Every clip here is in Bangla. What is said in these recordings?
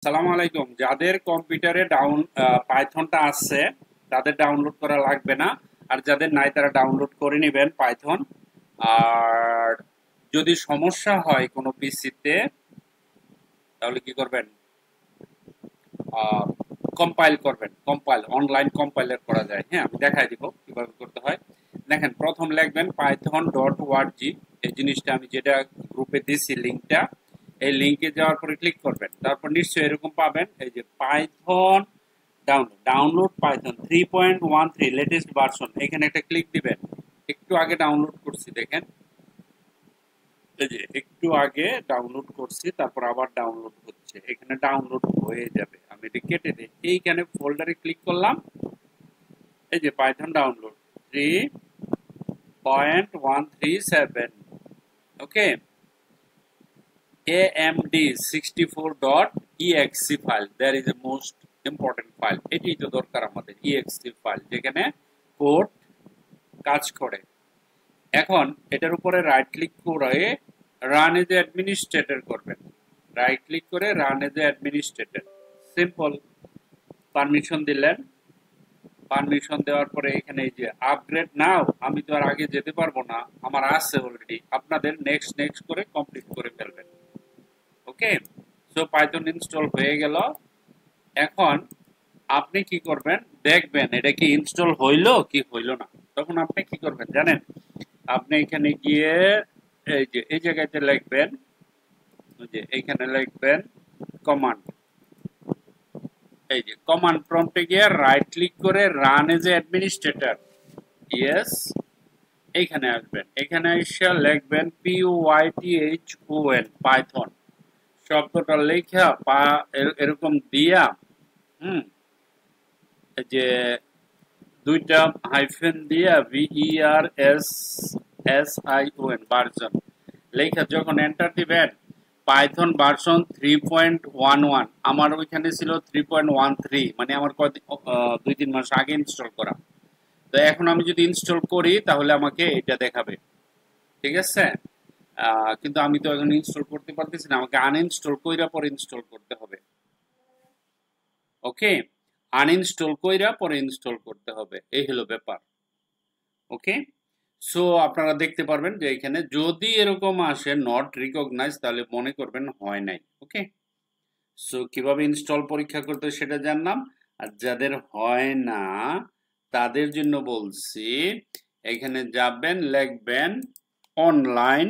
সালামু আলাইকুম। যাদের কম্পিউটারে পাইথনটা আছে তাদের ডাউনলোড করা লাগবে না, আর যাদের নাই তারা ডাউনলোড করে নেবেন পাইথন। আর যদি সমস্যা হয় কোনো পিসিতে তাহলে কি করবেন, কম্পাইল করবেন। অনলাইন কম্পাইলার করা যায়। হ্যাঁ, আমি দেখাই দিব কিভাবে করতে হয়। দেখেন, প্রথম লিখবেন python.org। এই জিনিসটা আমি যেটা গ্রুপে দিছি লিংকটা, এই লিংকে যাওয়ার পরে ক্লিক করবেন। তারপর নিশ্চয়ই এরকম পাবেন, এই যে Python download Python 3.13 latest version, এখানে একটা ক্লিক দিবেন। একটু আগে ডাউনলোড করছি, দেখেন এই যে একটু আগে ডাউনলোড করছি, তারপর আবার ডাউনলোড হচ্ছে। এখানে ডাউনলোড হয়ে যাবে, আমি এটা কেটে দিই। এইখানে ফোল্ডারে ক্লিক করলাম, এই যে পাইথন ডাউনলোড 3.137। ওকে, amd64.exe ফাইল, there is a most important file. এটি তো দরকার আমাদের, exe ফাইল যেখানে কোড কাজ করে। এখন এটার উপরে রাইট ক্লিক করে রান এজ অ্যাডমিনিস্ট্রেটর করবেন। রাইট ক্লিক করে run age administrator, simple. Permission দিলেন। পারমিশন দেওয়ার পরে এখানে এই যে আপগ্রেড নাও, আমি তো আর আগে যেতে পারবো না, আমার আছে অলরেডি। আপনাদের নেক্সট নেক্সট করে কমপ্লিট করে ফেলবেন। ওকে, সো পাইথন ইনস্টল হয়ে গেল। এখন আপনি কি করবেন, দেখবেন এটা কি ইনস্টল হইলো কি হইলো না। তখন আপনি কি করবেন জানেন, আপনি এখানে গিয়ে এই যে এই জায়গাতে লিখবেন, যে এইখানে লিখবেন কমান্ড। এই যে কমান্ড প্রম্পটে গিয়ে রাইট ক্লিক করে run as a administrator, yes. এইখানে আসবেন, এখানে এসে লিখবেন python, পাইথন শব্দটা লেখা এরকম দিয়া, হুম, যে দুইটা হাইফেন দিয়া VERSSION ভার্সন লেখা যখন এন্টার দিবেন, পাইথন ভার্সন 3.11, আমার ওইখানে ছিল 3.13, মানে আমার 2-3 মাস আগে ইনস্টল করা। তো এখন আমি যদি ইনস্টল করি তাহলে আমাকে এটা দেখাবে, ঠিক আছে। কিন্তু আমি তো এখন ইনস্টল করতে পারতেছি না, আমাকে আনইনস্টল কইরা পরে ইনস্টল করতে হবে। ওকে, আনইনস্টল কইরা পরে ইনস্টল করতে হবে, এই হলো ব্যাপার। ওকে, সো আপনারা দেখতে পারবেন যে এখানে যদি এরকম আসে নট রিকগনাইজ, তাহলে মনে করবেন হয় নাই। ওকে, সো কিভাবে ইনস্টল পরীক্ষা করতে সেটা জানলাম। আর যাদের হয় না তাদের জন্য বলছি, এখানে যাবেন, লিখবেন online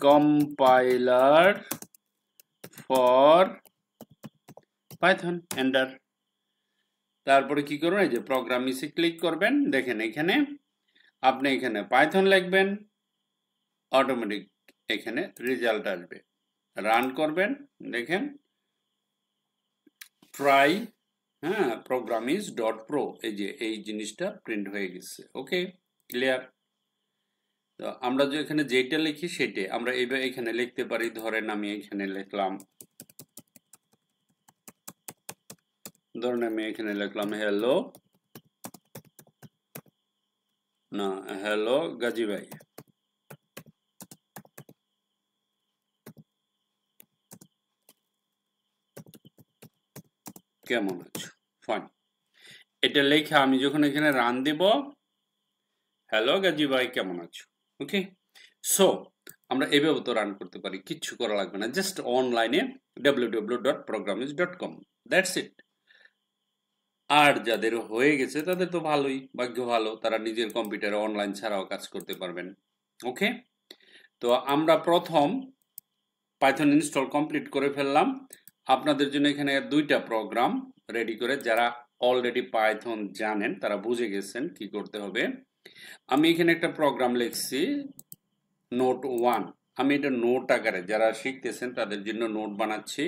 compiler for Python, enter. তারপরে কি করবেন, এই যে প্রোগ্রাম ইসে ক্লিক করবেন। দেখেন এখানে আপনি এখানে পাইথন লিখবেন, অটোমেটিক এখানে রেজাল্ট আসবে। রান করবেন, দেখেন ট্রাই, হ্যাঁ, প্রোগ্রাম ইজ ডট প্রো, এই যে এই জিনিসটা প্রিন্ট হয়ে গেছে। ওকে, ক্লিয়ার। তো আমরা যে এখানে যেটা লিখি সেটাই আমরা এইবার এখানে লিখতে পারি। ধরেন আমি এখানে লিখলাম, ধরেন আমি এখানে লিখলাম হ্যালো, না হ্যালো গাজী ভাই, কেমন আছো, ফাইন। এটা লেখা আমি যখন এখানে রান দিব, হ্যালো গাজী ভাই কেমন আছো। ওকে, সো আমরা এভাবে তো রান করতে পারি, কিচ্ছু করা লাগবে না, জাস্ট অনলাইনে www.programiz.com, দ্যাটস ইট। আর যাদের হয়ে গেছে তাদের তো ভালোই, ভাগ্য ভালো, তারা নিজের কম্পিউটারে অনলাইন ছাড়াও কাজ করতে পারবেন। ওকে, তো আমরা প্রথম পাইথন ইনস্টল কমপ্লিট করে ফেললাম। আপনাদের জন্য এখানে দুইটা প্রোগ্রাম রেডি করে, যারা অলরেডি পাইথন জানেন তারা বুঝে গেছেন কি করতে হবে। আমি এখানে একটা প্রোগ্রাম লিখছি নোট 1, আমি এটা নোট আকারে, যারা শিখতেছেন তাদের জন্য নোট বানাচ্ছি।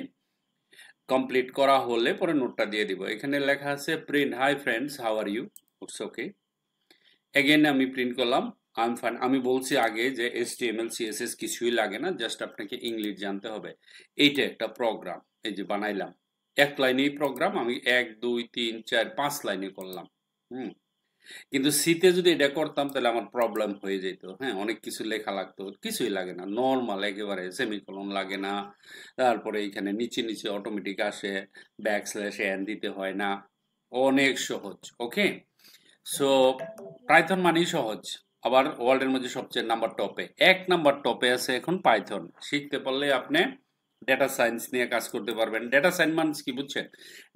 কমপ্লিট করা হলে পরে নোটটা দিয়ে দিব। এখানে লেখা আছে print, hi friends how are you, it's okay. Again আমি প্রিন্ট করলাম আই এম ফাইন। আমি বলছি আগে যে HTML CSS কিছুই লাগে না, জাস্ট আপনাকে ইংলিশ জানতে হবে। এইটা একটা প্রোগ্রাম, এই যে বানাইলাম এক লাইনেই প্রোগ্রাম, আমি 1 2 3 4 5 লাইনে করলাম। হুম, কিন্তু সিতে যদি এটা করতাম তাহলে আমার প্রবলেম হয়ে যেত, হ্যাঁ, অনেক কিছু লেখা লাগতো, কিছুই লাগে না, নর্মাল একেবারে, সেমিকোলন লাগে না, তারপরে এখানে নিচে নিচে অটোমেটিক আসে, ব্যাকস্ল্যাশ এন দিতে হয় না, অনেক সহজ। ওকে, সো পাইথন মানেই সহজ। আবার ওয়ার্ল্ডের মধ্যে সবচেয়ে নাম্বার টপে, 1 নাম্বার টপে আছে এখন পাইথন। শিখতে পারলে আপনি ডেটা সায়েন্স নিয়ে কাজ করতে পারবেন। ডেটা সায়েন্স মানে কি বুঝছেন?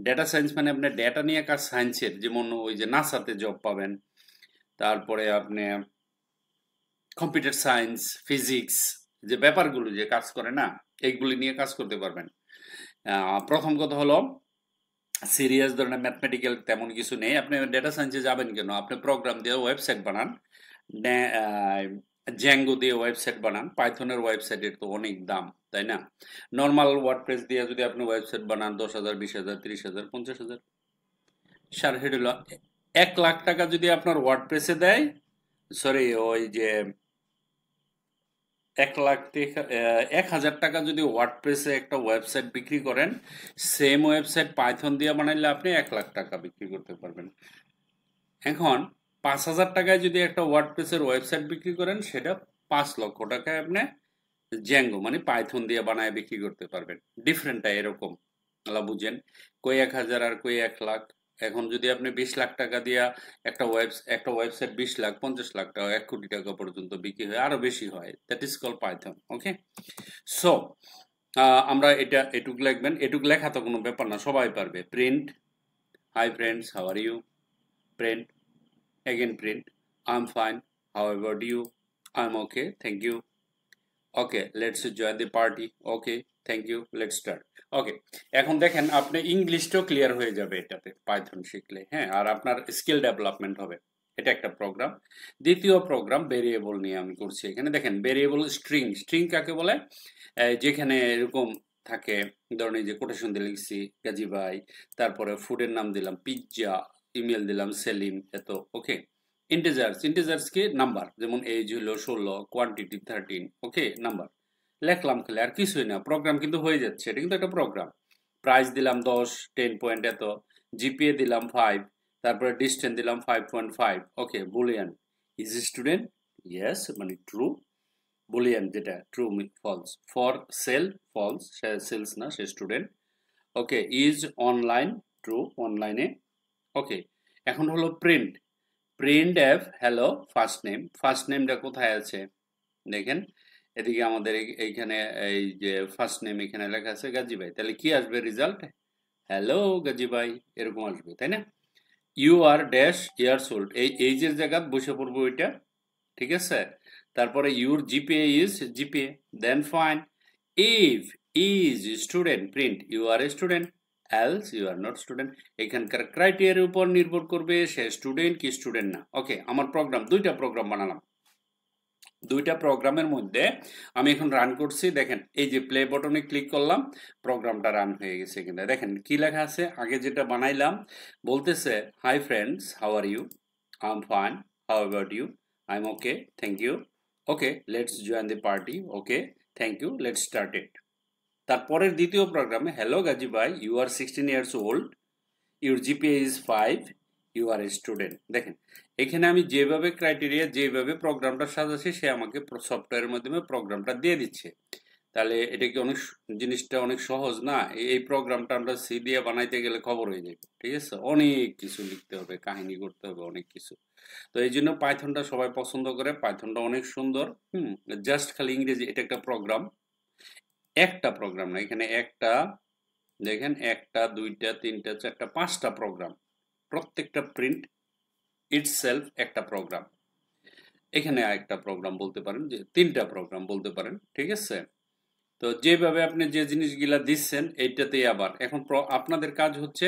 ডেটা সায়েন্স মানে আপনি ডেটা নিয়ে কাজ, সায়েন্সের, যেমন ওই যে নাসাতে জব পাবেন, তারপরে আপনি কম্পিউটার সায়েন্স, ফিজিক্স, যে ব্যাপারগুলো যে কাজ করে না, এইগুলি নিয়ে কাজ করতে পারবেন। প্রথম কথা হলো সিরিয়াস ধরনের ম্যাথমেটিক্যাল তেমন কিছু নেই। আপনি ডেটা সায়েন্সে যাবেন কেন? আপনি প্রোগ্রাম দিয়ে ওয়েবসাইট বানান, জ্যাঙ্গো দিয়ে ওয়েবসাইট বানান। পাইথনের ওয়েবসাইটের তো অনেক দাম, তাই না? নর্মাল ওয়ার্ডপ্রেস দিয়ে যদি আপনি ওয়েবসাইট বানান 10,000, 20,000, 30,000, 50,000, সার হেড হলো 1 লাখ টাকা যদি আপনার ওয়ার্ডপ্রেসে দেয়, সরি ওই যে 1,00,000 টাকা যদি ওয়ার্ডপ্রেসে একটা ওয়েবসাইট বিক্রি করেন, সেম ওয়েবসাইট পাইথন দিয়ে বানাইলে আপনি 1 লাখ টাকা বিক্রি করতে পারবেন। এখন 5,000 টাকায় যদি একটা ওয়ার্ডপ্রেসের ওয়েবসাইট বিক্রি করেন, সেটা 5 লক্ষ টাকায় আপনি জ্যাঙ্গো মানে পাইথন দিয়ে বানায় বিক্রি করতে পারবেন। ডিফারেন্টটা এরকম, আলা বুঝেন, কই 1,000 আর কই 1 লাখ। এখন যদি আপনি 20 লাখ টাকা দিয়া একটা ওয়েবসাইট 20 লাখ, 50 লাখ টাকা, 1 কোটি টাকা পর্যন্ত বিক্রি হয়, আরো বেশি হয়। That is call Python. Okay, so আমরা এটা এটুক লিখবেন। এটুক লেখা তো কোনো ব্যাপার না, সবাই পারবে। Print, hi friends, how are you? Print, again print, I'm fine, how about you? I'm okay, thank you. Okay, let's join the party. Okay, thank you, let's start. Okay, এখন দেখেন আপনি ইংলিশটাও ক্লিয়ার হয়ে যাবে এটাতে পাইথন শিখলে, হ্যাঁ, আর আপনার স্কিল ডেভেলপমেন্ট হবে। এটা একটা প্রোগ্রাম। দ্বিতীয় প্রোগ্রাম ভেরিয়েবল নিয়ে আমি করছি। এখানে দেখেন ভেরিয়েবল স্ট্রিং। স্ট্রিং কাকে বলে? যেখানে এরকম থাকে, ধরুন এই যে কোটেশন দিয়ে লিখছি গাজী ভাই, তারপরে ফুডের নাম দিলাম পিৎজা, ইমেল দিলাম সেলিম, এত। ওকে, ইন্টিজার্স, ইন্টিজার্স কি? নাম্বার, যেমন এজ হলো 16, কোয়ান্টিটি 13। ওকে, নাম্বার লেখলাম খালি, আর কিছুই না। প্রোগ্রাম কিন্তু হয়ে যাচ্ছে, এটা কিন্তু একটা প্রোগ্রাম। প্রাইস দিলাম 10, 10 পয়েন্ট এত, জিপিএ দিলাম 5, তারপরে ডিস্টেন্স দিলাম 5.5। Okay, boolean, is student, yes মানে ট্রু, বুলিয়ান যেটা true false, for sale false, সে সেলস না, সে student. Okay, is online, true, অনলাইনে। ওকে, এখন হলো print. Print F hello first name. First নেমটা কোথায় আছে দেখেন, এদিকে আমাদের এইখানে এই যে ফার্স্ট নেম এখানে লেখা আছে গাজী ভাই, তাহলে কি আসবে রেজাল্ট? হ্যালো গাজী ভাই, এরকম আসবে, তাই না? You are dash years old, এই এইজের জায়গায় বসে পড়বো ওইটা, ঠিক আছে? তারপরে your GPA is GPA, then fine if is student, print you are a student, else you are not student. এখানকার ক্রাইটেরিয়ার উপর নির্ভর করবে সে স্টুডেন্ট কি স্টুডেন্ট না। ওকে, আমার প্রোগ্রাম, দুইটা প্রোগ্রাম বানালাম। দুইটা প্রোগ্রামের মধ্যে আমি এখন রান করছি। দেখেন এই যে প্লে বটনে ক্লিক করলাম, প্রোগ্রামটা রান হয়ে গেছে। কিন্তু দেখেন কি লেখা আছে, আগে যেটা বানাইলাম বলতেছে hi friends, how are you? I am fine, how about you? I am okay, thank you. Okay, let's join the party. Okay, thank you, let's start it. তারপরের দ্বিতীয় প্রোগ্রামে, হ্যালো গাজী ভাই, you are 16 years old, your GPA is 5, you are a student. দেখেন এখানে আমি যেভাবে ক্রাইটেরিয়া, যেভাবে প্রোগ্রামটা সাজাচ্ছি, সে আমাকে সফটওয়্যারের মাধ্যমে প্রোগ্রামটা দিয়ে দিচ্ছে। তাহলে এটা কি অনেক, জিনিসটা অনেক সহজ না? এই প্রোগ্রামটা আমরা সি দিয়ে বানাইতে গেলে খবর হয়ে যাবে, ঠিক আছে? অনেক কিছু লিখতে হবে, কাহিনী করতে হবে, অনেক কিছু। তো এই জন্য পাইথনটা সবাই পছন্দ করে। পাইথনটা অনেক সুন্দর। জাস্ট খালি ইংরেজি, এটা একটা প্রোগ্রাম, একটা প্রোগ্রাম না, এখানে একটা, দেখেন একটা, দুইটা, তিনটা, চারটা, 5টা প্রোগ্রাম। প্রত্যেকটা প্রিন্ট ইটসেলফ একটা প্রোগ্রাম। এখানে আরেকটা প্রোগ্রাম বলতে পারেন, যে 3টা প্রোগ্রাম বলতে পারেন, ঠিক আছে? তো যেভাবে আপনি যে জিনিসগুলা দিচ্ছেন এইটাতেই আবার এখন আপনাদের কাজ হচ্ছে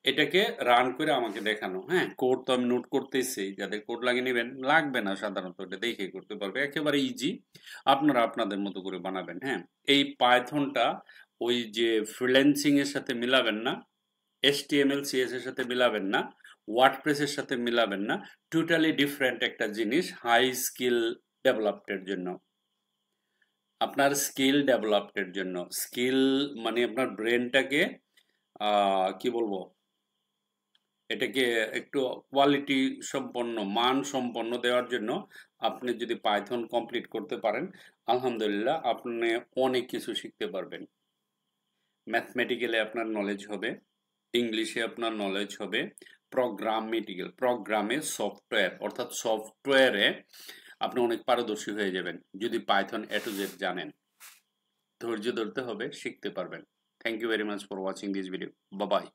এটাকে রান করে আমাকে দেখানো। হ্যাঁ, কোড তো আমি নোট করতেছি, যাদের কোড লাগিয়ে নেবেন লাগবে না, সাধারণত এটা দেখে করতে পারবে, একেবারে ইজি। আপনারা আপনাদের মতো করে বানাবেন। হ্যাঁ, এই পাইথনটা ওই যে ফ্রিল্যান্সিং এর সাথে মিলাবেন না, HTML CSS এর সাথে মিলাবেন না, ওয়ার্ডপ্রেসের সাথে মিলাবেন না। টোটালি ডিফারেন্ট একটা জিনিস হাই স্কিল ডেভেলপমেন্টের জন্য, আপনার স্কিল ডেভেলপমেন্টের জন্য। স্কিল মানে আপনার ব্রেনটাকে কি বলবো, এটাকে একটু কোয়ালিটি সম্পন্ন, মান সম্পন্ন দেওয়ার জন্য আপনি যদি পাইথন কমপ্লিট করতে পারেন, আলহামদুলিল্লাহ আপনি অনেক কিছু শিখতে পারবেন। ম্যাথমেটিক্যালে আপনার নলেজ হবে, ইংলিশে আপনার নলেজ হবে, প্রোগ্রামে সফটওয়্যার অর্থাৎ সফটওয়্যারে আপনি অনেক পারদর্শী হয়ে যাবেন যদি পাইথন A to Z জানেন। ধৈর্য ধরতে হবে, শিখতে পারবেন। Thank you very much for watching this video. Bye by.